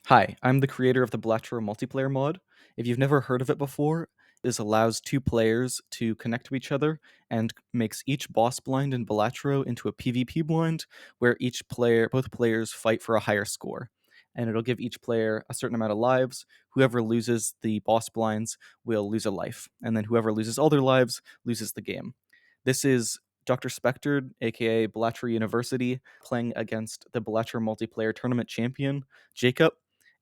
Hi, I'm the creator of the Balatro multiplayer mod. If you've never heard of it before, this allows two players to connect to each other and makes each boss blind in Balatro into a PvP blind where both players fight for a higher score. And it'll give each player a certain amount of lives. Whoever loses the boss blinds will lose a life, and then whoever loses all their lives loses the game. This is DrSpectred, aka Balatro University, playing against the Balatro multiplayer tournament champion, Jacob,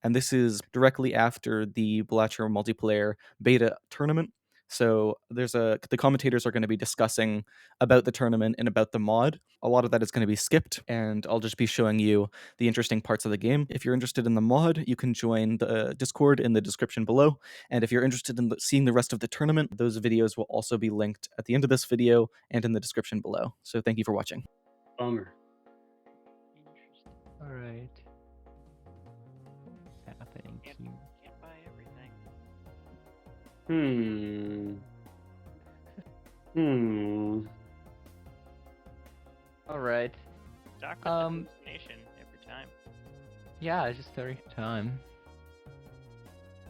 and this is directly after the Balatro multiplayer beta tournament. So the commentators are going to be discussing about the tournament and about the mod. A lot of that is going to be skipped, and I'll just be showing you the interesting parts of the game. If you're interested in the mod, you can join the Discord in the description below. And if you're interested in seeing the rest of the tournament, those videos will also be linked at the end of this video and in the description below. So thank you for watching. Bummer. All right. What's happening here? Can't buy everything. All right. Doc with the hallucination every time. Yeah, it's just every time.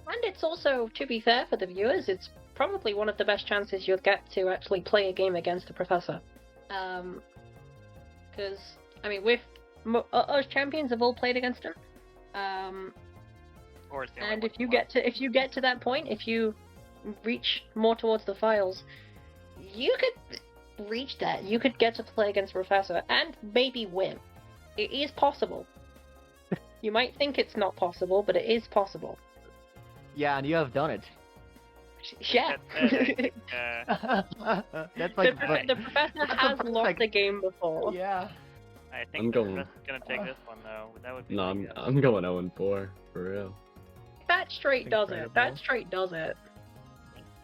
And it's also, to be fair for the viewers, it's probably one of the best chances you'll get to actually play a game against the professor. Because, I mean, us champions have all played against him. Or it's the only And one if you get to that point, if you reach more towards the files, you could reach that. You could get to play against Professor and maybe win. It is possible. You might think it's not possible, but it is possible. Yeah, and you have done it. Yeah. That's like the professor has lost the game before. Yeah. I think I'm going- the gonna take this one though. That would be No, pretty good. I'm going 0-4 for real. That straight does it. Incredible. That straight does it.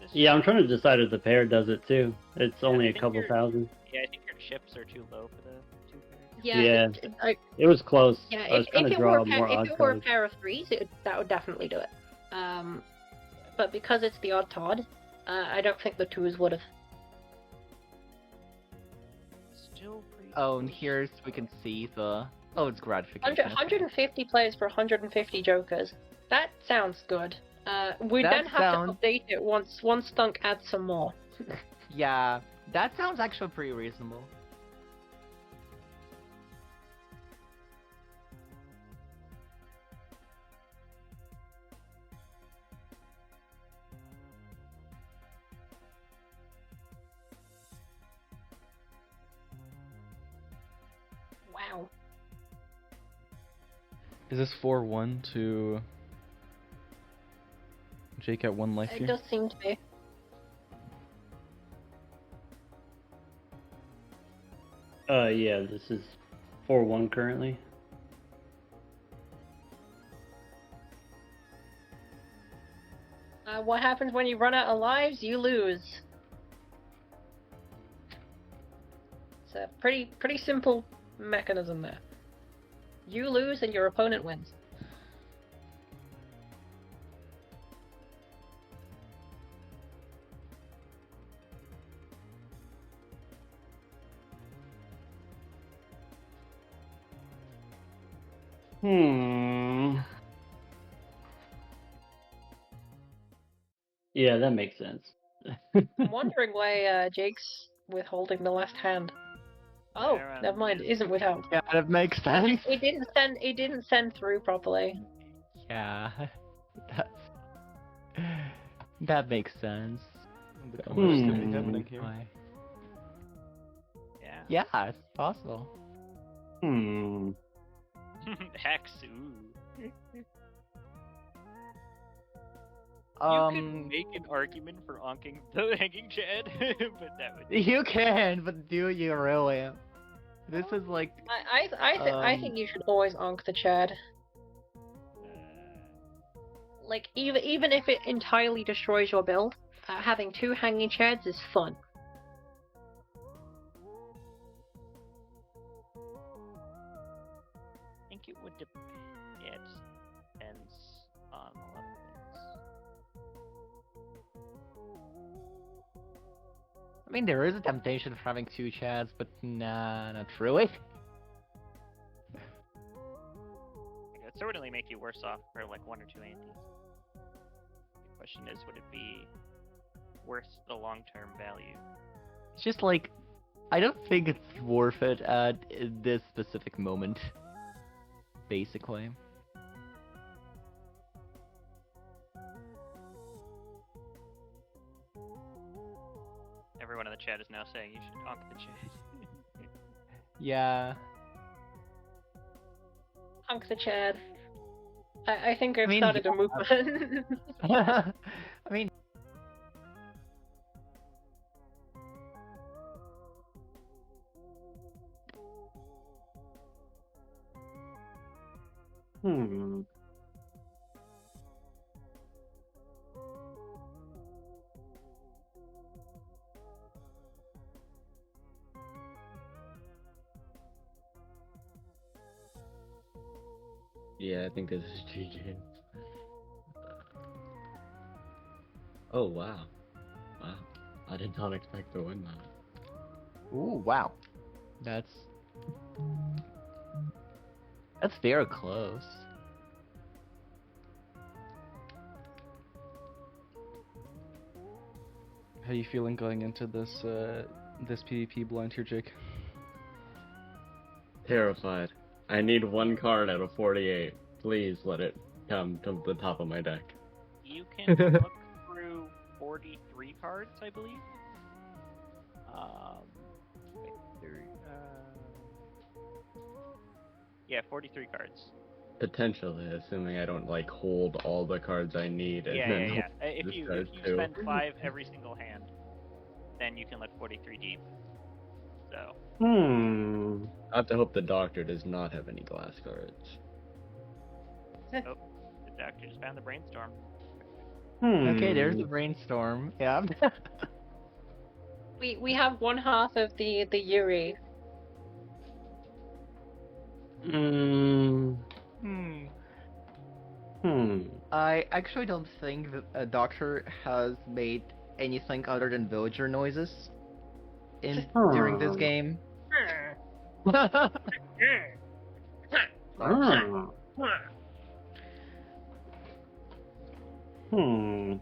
This Yeah, I'm trying to decide if the pair does it too. It's only I a think couple you're- thousand. Yeah, I think your chips are too low for the two pairs. Yeah. Yeah. It was close. Yeah. I was trying to draw more odd if it were a cards. pair of threes, that would definitely do it. But because it's the odd Todd, I don't think the twos would have. Still pretty. Oh, and here's we can see the. Oh, it's gratification. 150 players for 150 jokers. That sounds good. We That then have sounds- to update it once Stunk adds some more. Yeah, that sounds actually pretty reasonable. Wow. Is this 4-1 to Jake at 1 life It here? does seem to be. Yeah, this is 4-1 currently. What happens when you run out of lives? You lose. It's a pretty simple mechanism there. You lose and your opponent wins. Yeah, that makes sense. I'm wondering why Jake's withholding the left hand. Oh, Yeah, never mind. It isn't withheld. Yeah, that makes sense. It didn't send through properly. Yeah, that's that makes sense. The comments could be happening here. Why? Yeah. Yeah, it's possible. Hex. Ooh. You can make an argument for onking the hanging Chad, but that would. You can, but do you really? This is like I think you should always onk the Chad. Like even if it entirely destroys your build, having two hanging Chads is fun. I think it would yeah, it just depends on a lot of things. I mean, there is a temptation for having two Chads, but nah, not really. It would certainly make make you worse off for like 1 or 2 antes. The question is, would it be worth the long-term value? It's just like, I don't think it's worth it at this specific moment. Basically. Everyone in the chat is now saying you should honk the chat. Yeah. Honk the Chad. I think I've I mean, started a movement. I mean, Hmm. Yeah, I think this is GG. Oh wow, wow! I did not expect to win that. ooh, wow. That's very close. How you feeling going into this this PvP blind here, Jake? Terrified. I need one card out of 48. Please let it come to the top of my deck. You can look through 43 cards, I believe. Wait, yeah, 43 cards. Potentially, assuming I don't like hold all the cards I need and then Yeah. If you discard two. spend 5 every single hand, then you can look 43 deep. So. I have to hope the doctor does not have any glass cards. Oh, the doctor just found the brainstorm. Okay, there's the brainstorm. Yeah. we have one half of the Yuri. Hmm. Hmm. I actually don't think that a doctor has made anything other than villager noises during this game. Hmm.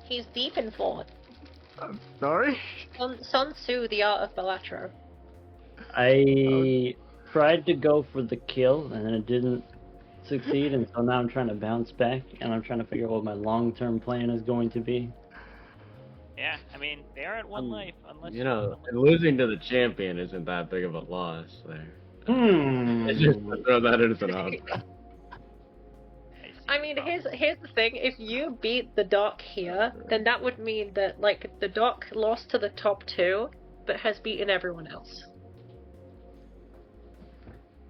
He's deep in thought. I'm sorry? Sun Tzu, The Art of Balatro. I tried to go for the kill and it didn't succeed, and so now I'm trying to bounce back and I'm trying to figure out what my long-term plan is going to be. Yeah, I mean, they are at 1 life, unless You know, losing to the champion isn't that big of a loss there. It's just to throw that as an option. I mean, here's the thing. If you beat the doc here, then that would mean that, like, the doc lost to the top 2, but has beaten everyone else.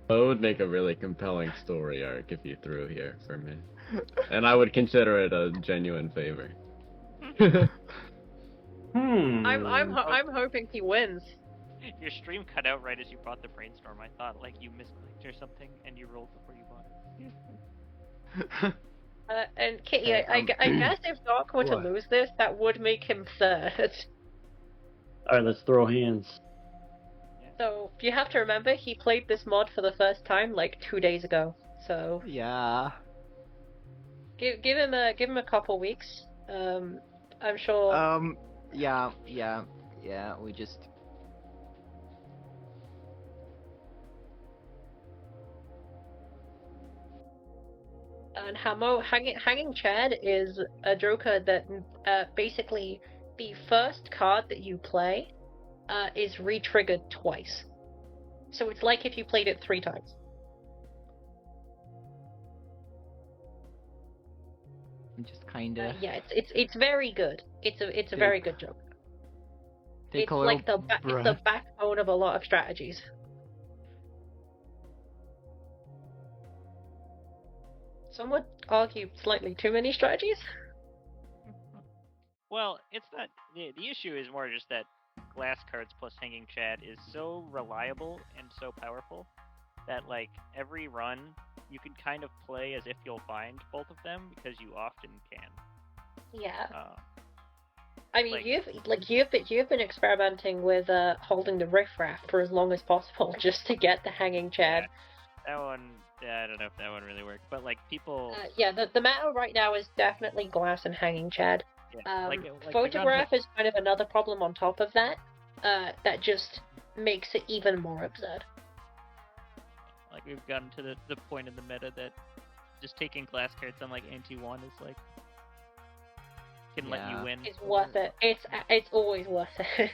That would make a really compelling story arc if you threw here for me. And I would consider it a genuine favor. I'm hoping he wins. Your stream cut out right as you bought the brainstorm. I thought like you misclicked or something, and you rolled before you bought it. And Kitty, I guess if Doc were to What? lose this, that would make him third. Alright, let's throw hands. So you have to remember, he played this mod for the first time like 2 days ago. So Yeah. give him a couple weeks. I'm sure. Yeah, we just... And Hanging Chad is a joker that basically the first card that you play is re-triggered twice. So it's like if you played it 3 times. Just kinda... Yeah, it's very good. It's a very good joke. Take It's a like little it's the breath. backbone of a lot of strategies. Some would argue slightly too many strategies. Well, it's not. The issue is more just that glass cards plus Hanging Chad is so reliable and so powerful that, like, every run you can kind of play as if you'll find both of them because you often can. Yeah. I I mean, you've been experimenting with holding the riffraff for as long as possible just to get the Hanging Chad. That one Yeah, I don't know if that would really work, but like people, Yeah, the meta right now is definitely glass and hanging Chad. yeah, like the Photograph is kind of another problem on top of that. That just makes it even more absurd. like we've gotten to the point in the meta that just taking glass cards on like anti-1 is like can let you Yeah. win. It's worth it. It's always worth it.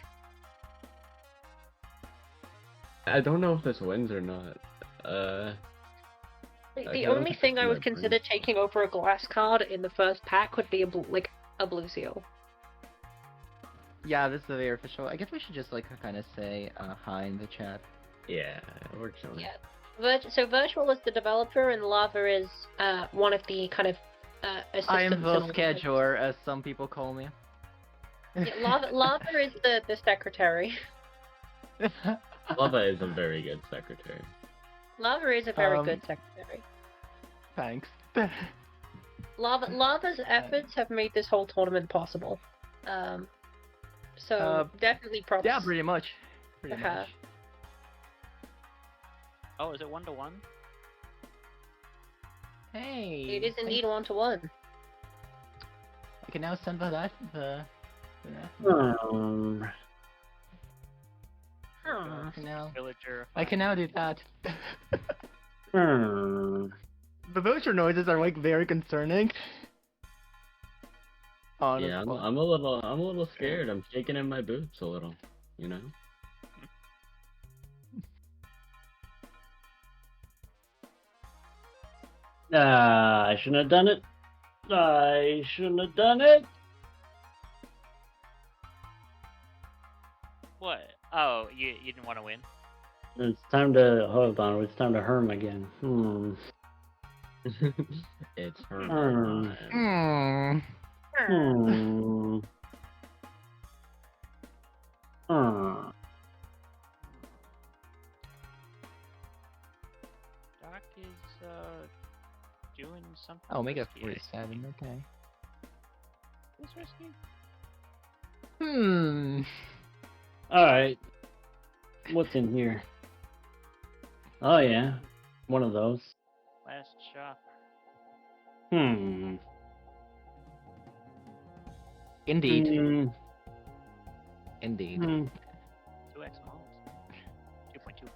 I don't know if this wins or not. The Okay, only let's thing I my would consider brain. taking over a glass card in the first pack would be a blue seal. Yeah, this is very official. I guess we should just like kind of say hi in the chat. Yeah, we're chilling. Yeah. So Virtual is the developer, and Lava is one of the kind of assistants. I am and the all that. scheduler, as some people call me. Yeah, Lava is the secretary. Lava is a very good secretary. Lava is a very Um, good secretary. Thanks. Lava's efforts have made this whole tournament possible. So definitely props. Yeah, pretty much. Pretty Uh-huh. much. Oh, is it 1-1? Hey. It is indeed 1-1. I can now send the Villager. I can now do that. Hmm. The villager noises are like very concerning. Honestly. Yeah, I'm a little scared. I'm shaking in my boots a little, you know. I shouldn't have done it. I shouldn't have done it. What? Oh, you didn't want to win? It's time to hold on. It's time to herm again. It's her. Hmm. Hmm. Hmm. Doc is doing something. Oh, Omega risky, 47, okay. Is risky? All right. What's in here? Oh yeah, one of those. Last shop. Hmm. Indeed. Hmm. Indeed. 2x malls. 2.25.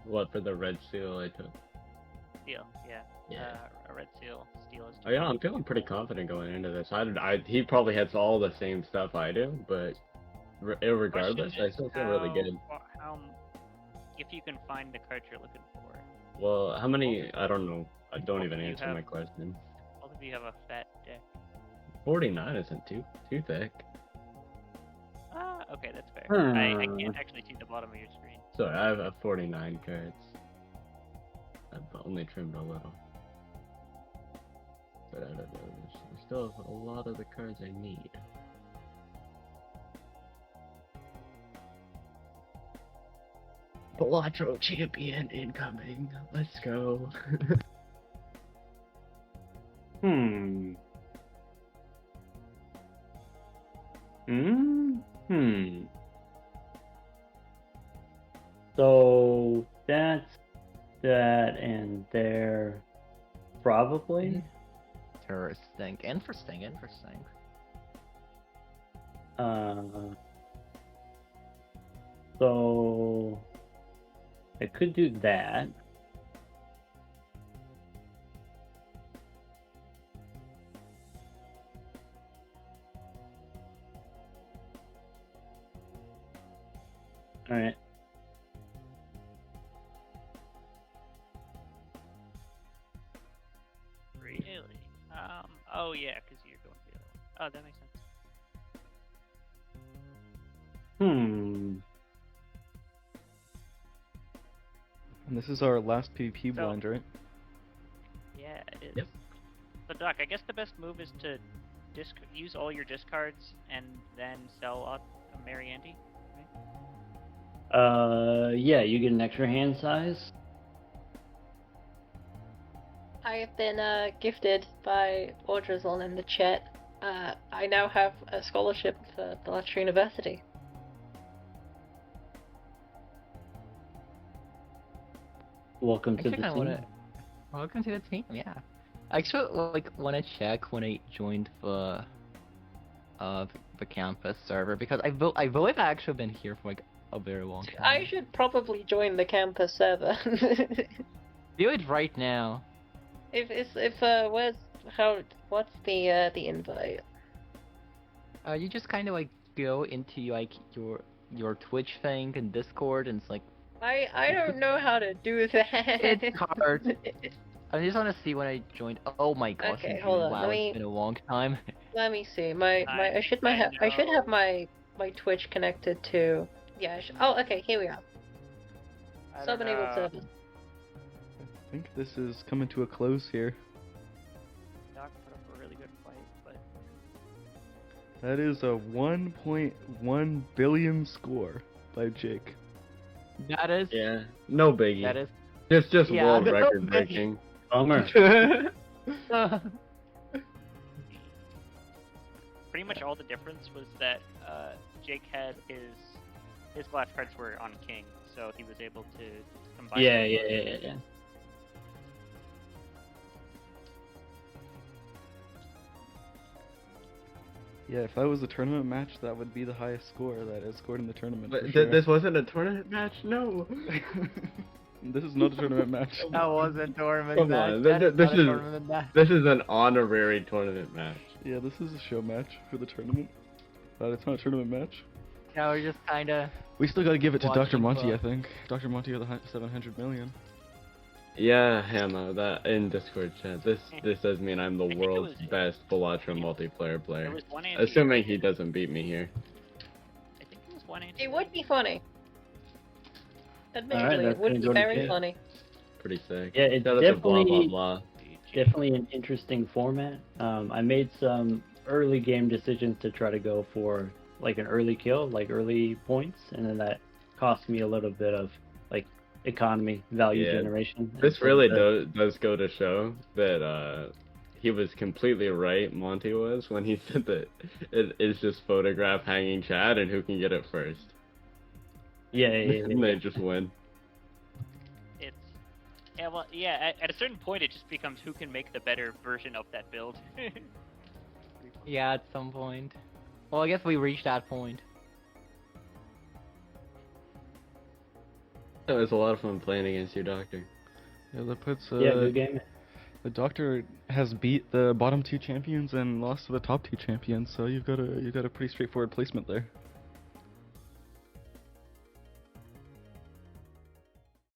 What for the red seal I took? Steel, yeah. Yeah. A red seal. Steel is. Oh yeah, I'm feeling pretty confident going into this. He probably has all the same stuff I do, but regardless, Question I is still feel really good. How, if you can find the card you're looking for. Well, how many? I don't know. I don't Both even of you answer have- my question. Both of you have a fat deck. 49 isn't too thick. Okay, that's fair. I Hmm. can't actually see the bottom of your screen. Sorry, I have 49 cards. I've only trimmed a little. But out of those, I still have a lot of the cards I need. Balatro champion incoming. Let's go. Hmm. So that's that and there, probably. Interesting. So I could do that. All right. Really? Oh yeah, because you're going to the other one. Oh, that makes sense. Hmm. And this is our last PvP So- blind, right? Yeah, it is. Yep. So Doc, I guess the best move is to use all your discards and then sell out Mary Andy. Yeah, you get an extra hand size. I have been gifted by Audrizzle in the chat. I now have a scholarship for Balatro University. Welcome to Actually, the I team. wanna. Welcome to the team. Yeah. I actually wanna check when I joined the campus server because I believe I actually been here for like a very long time. I should probably join the campus server. Do it right now. What's the invite? You just kind of like go into like your Twitch thing and Discord, and it's like I don't know how to do that. it's hard. I just want to see when I joined. Oh my gosh! Okay, you hold joined. on, Wow, let it's me- been a long time. Let me see. I should have my Twitch connected to. Yeah. Oh, okay. Here we are. Sub-enabled server. I think this is coming to a close here. Doc put up a really good fight, but That is a 1.1 billion score by Jake. That is. Yeah, no biggie. That is. Just Yeah, world no record biggie. breaking. Bummer. pretty much all the difference was that Jake had his glass cards were on king, so he was able to combine. Yeah. them. Yeah, if that was a tournament match, that would be the highest score that is scored in the tournament. But for sure. this wasn't a tournament match? No. This is not a tournament match. That was a tournament Come match. on, That is this not a is- tournament match. This is an honorary tournament match. Yeah, this is a show match for the tournament. But it's not a tournament match. Yeah, we're just kind of. We still gotta give it to Dr. Watching Monty, for- I think. Dr. Monty or the 700 million. Yeah, Hannah, that in Discord chat. This does mean I'm the think it world's was- best Balatro multiplayer There player. was one Assuming he doesn't beat me here. I think it was one anti. It would be funny. Admittedly, that's it would gonna be go to very jail. funny. Pretty sick. Yeah, it's Shout out to blah blah definitely- blah. Definitely an interesting format. I made some early game decisions to try to go for like an early kill, like early points, and then that cost me a little bit of like economy value Yeah. generation. This And so really the- does go to show that he was completely right, Monty was, when he said that it is just photograph hanging chat and who can get it first. Yeah. And they just win. It's at a certain point it just becomes who can make the better version of that build. Yeah, at some point. Well, I guess we reached that point. It was a lot of fun playing against you, Doctor. Yeah, that puts Yeah, good game. the Doctor has beat the bottom two champions and lost to the top two champions, so you've got a pretty straightforward placement there.